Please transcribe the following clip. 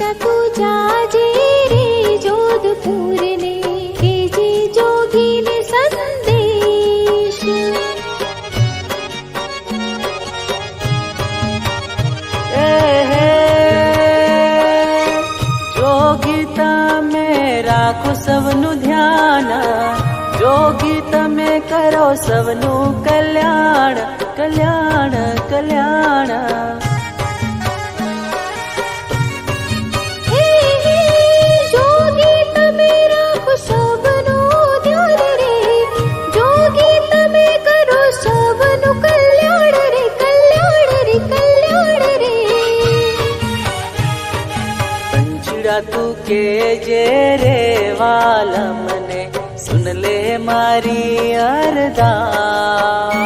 पंचड़ा तू जाजे रे जोधपुर ने केजे जोगी ने संदेश। जोगी तमे राखो सबनु ध्यान, जोगी तमे करो सबनु कल्याण कल्याण कल्याण। जोगी तमे राखो सबनु ध्यान रे, जोगी तमे करो सबनु कल्याण रे कल्याण रे कल्याण रे। पंचड़ा तू के जे रे वाला मने सुन ले मारी अरदास।